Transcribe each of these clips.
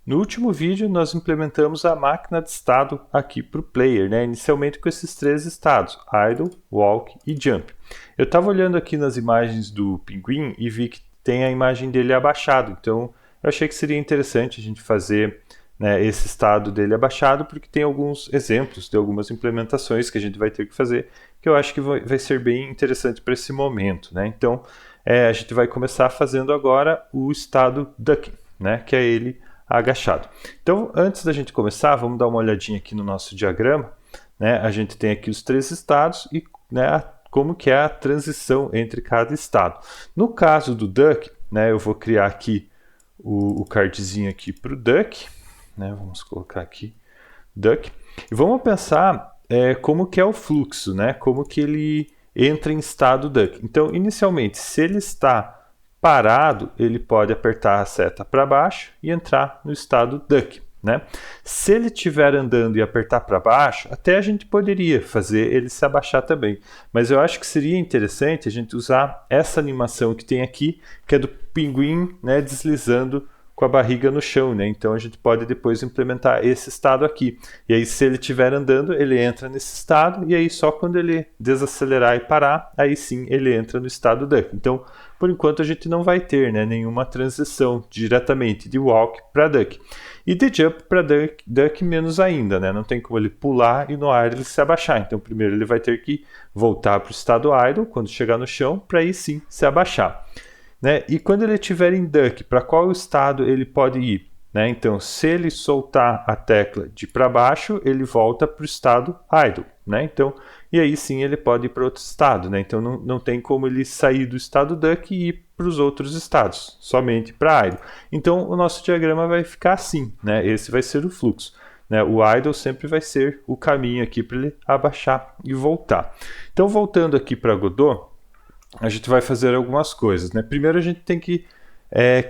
No último vídeo, nós implementamos a máquina de estado aqui para o player, né? Inicialmente com esses três estados, idle, walk e jump. Eu estava olhando aqui nas imagens do pinguim e vi que tem a imagem dele abaixado, então eu achei que seria interessante a gente fazer, né, esse estado dele abaixado, porque tem alguns exemplos de algumas implementações que a gente vai ter que fazer, que eu acho que vai ser bem interessante para esse momento, né? Então, a gente vai começar fazendo agora o estado ducking, né, que é ele agachado. Então, antes da gente começar, vamos dar uma olhadinha aqui no nosso diagrama, né? A gente tem aqui os três estados e, né, como que é a transição entre cada estado. No caso do duck, né, eu vou criar aqui o cardzinho aqui para o duck, né? Vamos colocar aqui duck e vamos pensar como que é o fluxo, né? Como que ele entra em estado duck. Então, inicialmente, se ele está parado, ele pode apertar a seta para baixo e entrar no estado duck, né? Se ele estiver andando e apertar para baixo, até a gente poderia fazer ele se abaixar também. Mas eu acho que seria interessante a gente usar essa animação que tem aqui, que é do pinguim, né, deslizando com a barriga no chão, né? Então a gente pode depois implementar esse estado aqui. E aí, se ele estiver andando, ele entra nesse estado, e aí só quando ele desacelerar e parar, aí sim ele entra no estado duck. Então, por enquanto a gente não vai ter, né, nenhuma transição diretamente de walk para duck. E de jump para duck menos ainda, né? Não tem como ele pular e no ar ele se abaixar. Então primeiro ele vai ter que voltar para o estado idle quando chegar no chão, para aí sim se abaixar, né? E quando ele estiver em duck, para qual estado ele pode ir, né? Então, se ele soltar a tecla de para baixo, ele volta para o estado idle, né? Então, e aí sim ele pode ir para outro estado, né? Então não tem como ele sair do estado duck e ir para os outros estados, somente para idle. Então o nosso diagrama vai ficar assim, né? Esse vai ser o fluxo, né? O idle sempre vai ser o caminho aqui para ele abaixar e voltar. Então, voltando aqui para Godot, a gente vai fazer algumas coisas, né? Primeiro a gente tem que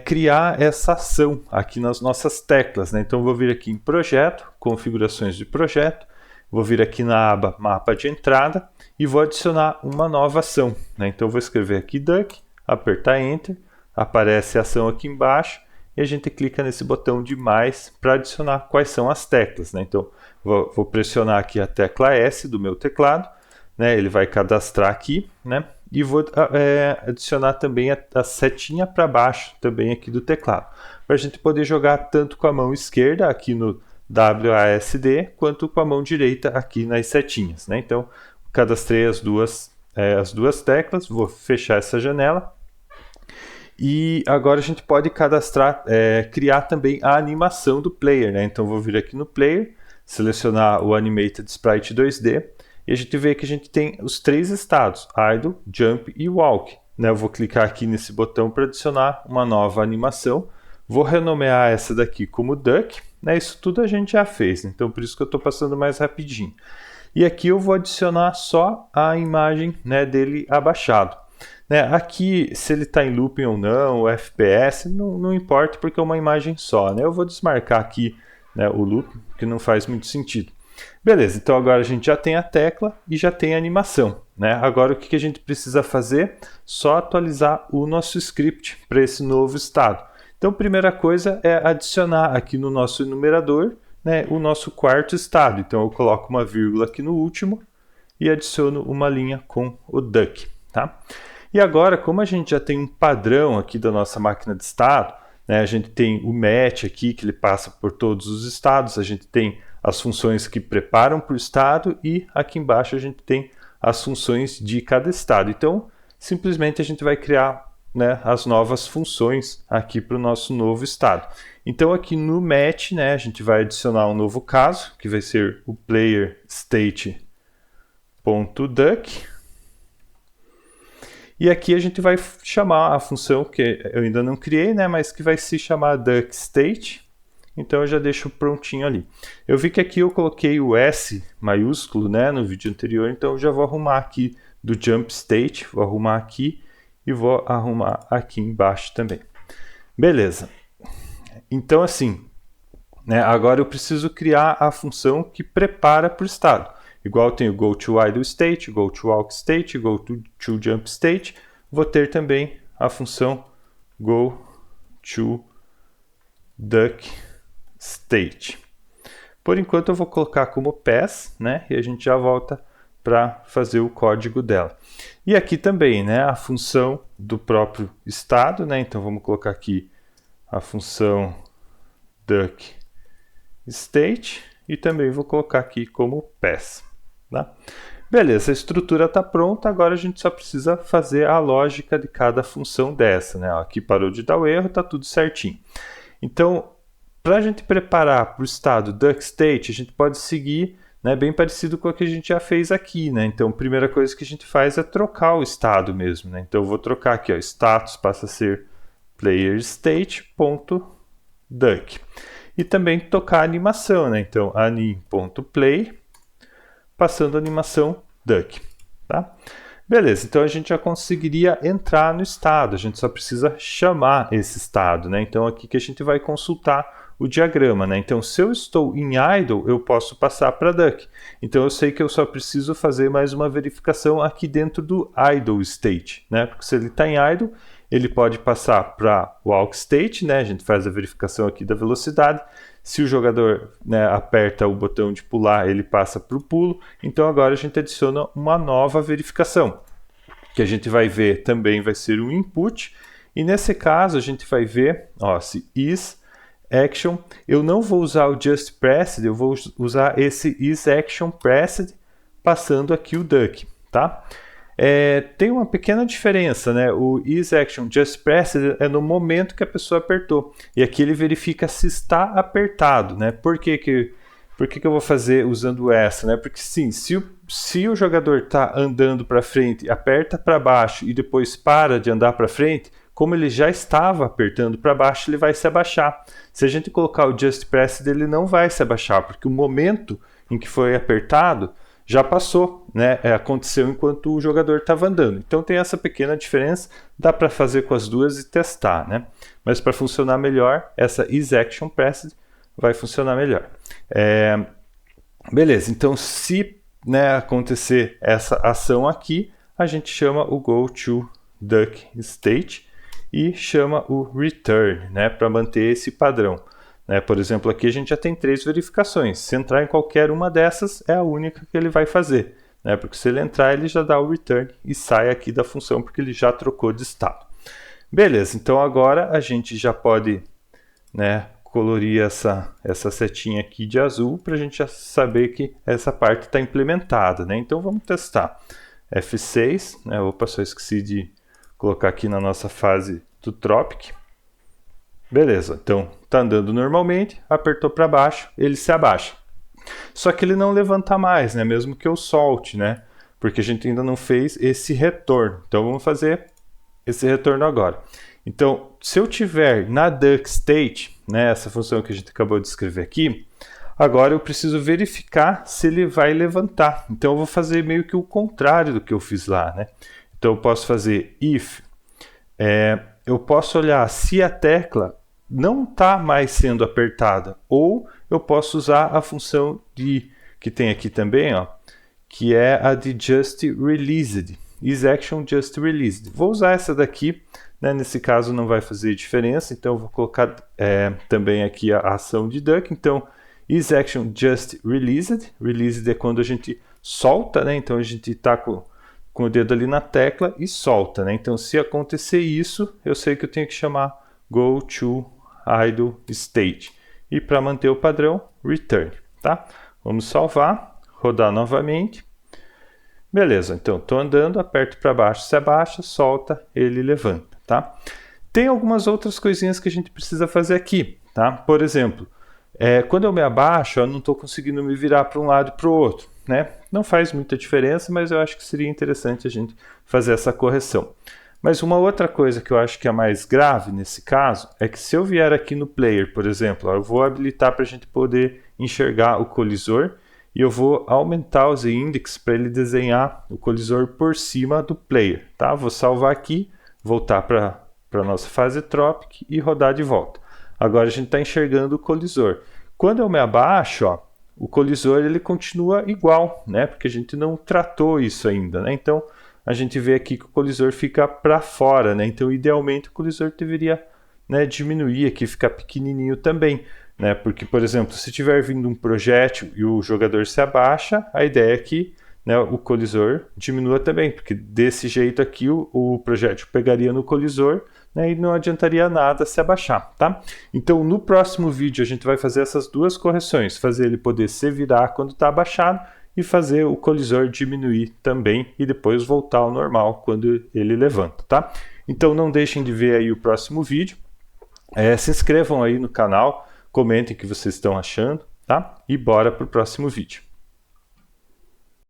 criar essa ação aqui nas nossas teclas, né? Então eu vou vir aqui em projeto, configurações de projeto, vou vir aqui na aba mapa de entrada e vou adicionar uma nova ação, né? Então eu vou escrever aqui duck, apertar enter, aparece a ação aqui embaixo e a gente clica nesse botão de mais para adicionar quais são as teclas, né? Então vou pressionar aqui a tecla S do meu teclado, né? Ele vai cadastrar aqui, né? E vou adicionar também a setinha para baixo também aqui do teclado, para a gente poder jogar tanto com a mão esquerda aqui no WASD, quanto com a mão direita aqui nas setinhas, né? Então, cadastrei as duas teclas, vou fechar essa janela. E agora a gente pode cadastrar, criar também a animação do player, né? Então, vou vir aqui no player, selecionar o Animated Sprite 2D, e a gente vê que a gente tem os três estados, idle, jump e walk, né? Eu vou clicar aqui nesse botão para adicionar uma nova animação. Vou renomear essa daqui como duck, né? Isso tudo a gente já fez, então por isso que eu estou passando mais rapidinho. E aqui eu vou adicionar só a imagem, né, dele abaixado, né? Aqui, se ele está em looping ou não, o FPS, não importa porque é uma imagem só, né? Eu vou desmarcar aqui, né, o looping, que não faz muito sentido. Beleza, então agora a gente já tem a tecla e já tem a animação, né? Agora o que a gente precisa fazer? Só atualizar o nosso script para esse novo estado. Então, a primeira coisa é adicionar aqui no nosso enumerador, né, o nosso quarto estado. Então, eu coloco uma vírgula aqui no último e adiciono uma linha com o duck, tá? E agora, como a gente já tem um padrão aqui da nossa máquina de estado, né, a gente tem o match aqui, que ele passa por todos os estados, a gente tem as funções que preparam para o estado e aqui embaixo a gente tem as funções de cada estado. Então, simplesmente a gente vai criar, né, as novas funções aqui para o nosso novo estado. Então, aqui no match, né, a gente vai adicionar um novo caso, que vai ser o player state.duck. E aqui a gente vai chamar a função que eu ainda não criei, né, mas que vai se chamar duckState. Então eu já deixo prontinho ali. Eu vi que aqui eu coloquei o S maiúsculo, né, no vídeo anterior, então eu já vou arrumar aqui do jump state, vou arrumar aqui e vou arrumar aqui embaixo também. Beleza. Então assim, né, agora eu preciso criar a função que prepara para o estado. Igual tem o go to idle state, go to walk state, go to jump state, vou ter também a função go to duck state. Por enquanto eu vou colocar como pass, né? E a gente já volta para fazer o código dela. E aqui também, né? A função do próprio estado, né? Então vamos colocar aqui a função duck state e também vou colocar aqui como pass, tá? Beleza, a estrutura está pronta, agora a gente só precisa fazer a lógica de cada função dessa, né? Aqui parou de dar o erro, está tudo certinho. Então, para a gente preparar para o estado duck state, a gente pode seguir, né, bem parecido com o que a gente já fez aqui, né? Então, a primeira coisa que a gente faz é trocar o estado mesmo, né? Então, eu vou trocar aqui, ó, status passa a ser player_state.duck. E também tocar a animação, né? Então, anim.play, passando a animação duck, tá? Beleza, então a gente já conseguiria entrar no estado, a gente só precisa chamar esse estado, né? Então, aqui que a gente vai consultar o diagrama, né? Então, se eu estou em idle, eu posso passar para duck. Então, eu sei que eu só preciso fazer mais uma verificação aqui dentro do idle state, né? Porque se ele está em idle, ele pode passar para walk state, né? A gente faz a verificação aqui da velocidade. Se o jogador, né, aperta o botão de pular, ele passa para o pulo. Então agora a gente adiciona uma nova verificação, que a gente vai ver também vai ser um input. E nesse caso a gente vai ver, ó, se is action, eu não vou usar o just pressed, eu vou usar esse is action pressed, passando aqui o duck, tá? Tem uma pequena diferença, né? O isAction just pressed é no momento que a pessoa apertou. E aqui ele verifica se está apertado, né? Por que eu vou fazer usando essa, né? Porque sim, se o jogador está andando para frente, aperta para baixo e depois para de andar para frente, como ele já estava apertando para baixo, ele vai se abaixar. Se a gente colocar o just pressed, ele não vai se abaixar, porque o momento em que foi apertado já passou, né? Aconteceu enquanto o jogador estava andando. Então tem essa pequena diferença, dá para fazer com as duas e testar, né? Mas para funcionar melhor, essa isAction pressed vai funcionar melhor. Beleza, então se, né, acontecer essa ação aqui, a gente chama o goToDuckState e chama o return, né, para manter esse padrão. Por exemplo, aqui a gente já tem 3 verificações. Se entrar em qualquer uma dessas, é a única que ele vai fazer, né? Porque se ele entrar, ele já dá o return e sai aqui da função, porque ele já trocou de estado. Beleza, então agora a gente já pode, né, colorir essa setinha aqui de azul para a gente já saber que essa parte está implementada, né? Então vamos testar. F6, né? Opa, só esqueci de colocar aqui na nossa fase do Tropic. Beleza, então está andando normalmente, apertou para baixo, ele se abaixa. Só que ele não levanta mais, né? Mesmo que eu solte, né? Porque a gente ainda não fez esse retorno. Então vamos fazer esse retorno agora. Então, se eu tiver na duckState, né, essa função que a gente acabou de escrever aqui, agora eu preciso verificar se ele vai levantar. Então eu vou fazer meio que o contrário do que eu fiz lá, né? Então eu posso fazer if, eu posso olhar se a tecla não está mais sendo apertada, ou eu posso usar a função que tem aqui também, ó, que é a de just released, isAction just released. Vou usar essa daqui, né? Nesse caso não vai fazer diferença, então eu vou colocar também aqui a ação de duck. Então isAction just released, released é quando a gente solta, né? Então a gente está com o dedo ali na tecla e solta, né? Então se acontecer isso, eu sei que eu tenho que chamar goToIdleState. E para manter o padrão, return, tá? Vamos salvar, rodar novamente. Beleza, então estou andando, aperto para baixo, se abaixa, solta, ele levanta, tá? Tem algumas outras coisinhas que a gente precisa fazer aqui, tá? Por exemplo, quando eu me abaixo, eu não estou conseguindo me virar para um lado e para o outro, né? Não faz muita diferença, mas eu acho que seria interessante a gente fazer essa correção. Mas uma outra coisa que eu acho que é mais grave nesse caso é que se eu vier aqui no player, por exemplo, eu vou habilitar para a gente poder enxergar o colisor e eu vou aumentar o z-index para ele desenhar o colisor por cima do player, tá? Vou salvar aqui, voltar para a nossa fase Tropic e rodar de volta. Agora a gente está enxergando o colisor. Quando eu me abaixo, ó, o colisor ele continua igual, né? Porque a gente não tratou isso ainda, né? Então a gente vê aqui que o colisor fica para fora, né? Então idealmente o colisor deveria, né, diminuir aqui, ficar pequenininho também. né? Porque, por exemplo, se tiver vindo um projétil e o jogador se abaixa, a ideia é que, né, o colisor diminua também, porque desse jeito aqui o projétil pegaria no colisor, né, e não adiantaria nada se abaixar, tá? Então no próximo vídeo a gente vai fazer essas duas correções, fazer ele poder se virar quando está abaixado e fazer o colisor diminuir também e depois voltar ao normal quando ele levanta, tá? Então não deixem de ver aí o próximo vídeo, se inscrevam aí no canal, comentem o que vocês estão achando, tá? E bora para o próximo vídeo.